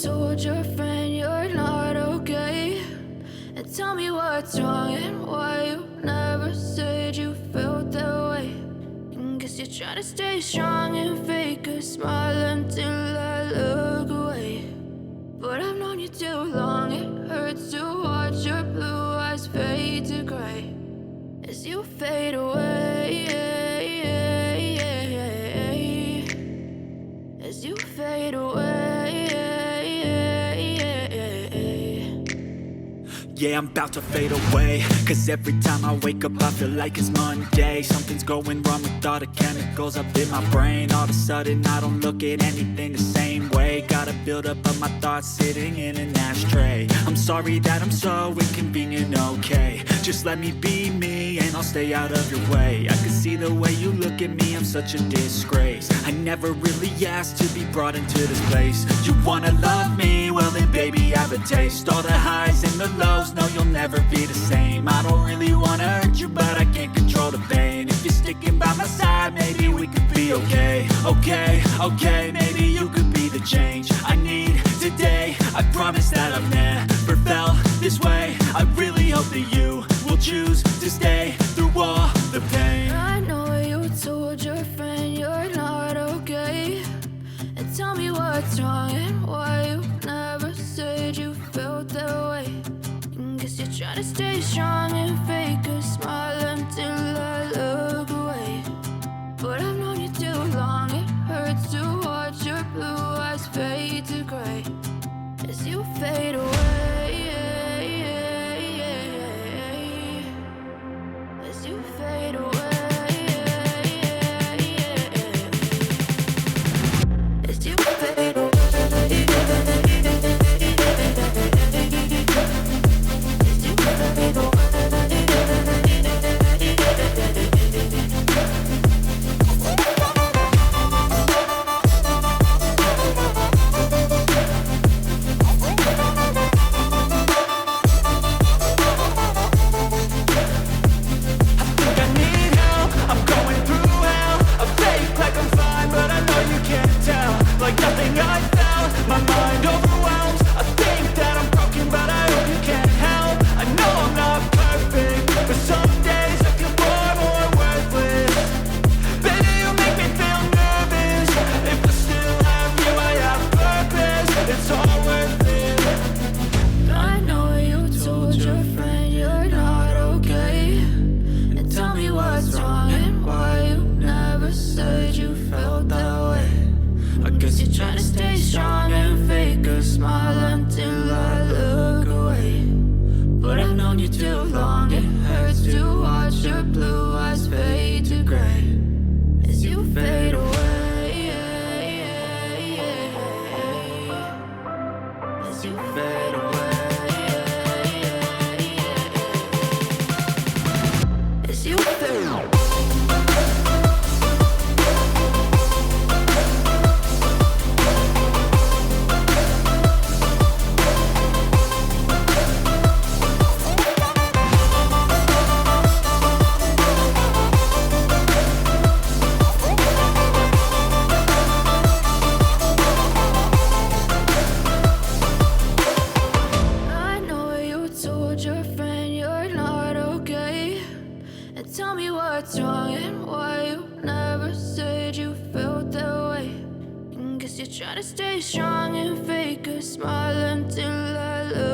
told your friend you're not okay? And tell me what's wrong and why you never said you felt that way. And guess you're trying to stay strong and fake a smile until I look away. But I've known you too long, it hurts to watch your blue eyes fade to gray as you fade away, as you fade away. Yeah, I'm about to fade away, cause every time I wake up I feel like it's Monday. Something's going wrong with all the chemicals up in my brain. All of a sudden I don't look at anything the same way. Gotta build up of my thoughts sitting in an ashtray. I'm sorry that I'm so inconvenient, okay? Just let me be me and I'll stay out of your way. I can see the way you look at me, I'm such a disgrace. I never really asked to be brought into this place. You wanna love me? Well then baby I have a taste. All the highs and the lows, no you'll never be the same. I don't really wanna hurt you but I can't control the pain. If you're sticking by my side maybe we could be okay. Okay, maybe you could be the change I need today. I promise that I've never felt this way. I really hope that you will choose to stay through all the pain. I know you told your friend you're not okay. And tell me what's wrong and why you never said you felt that way. And guess you're trying to stay strong and fake a smile until I look away. But I've known you too long, it hurts to watch your blue eyes fade to gray as you fade away, as you fade away, as you fade away. Trying to stay strong and fake a smile until I look away. But I've known you too long, it hurts to watch your blue eyes fade to gray as you fade away, as you fade away, as you fade away. Tell me what's wrong and why you never said you felt that way. And guess you're trying to stay strong and fake a smile until I look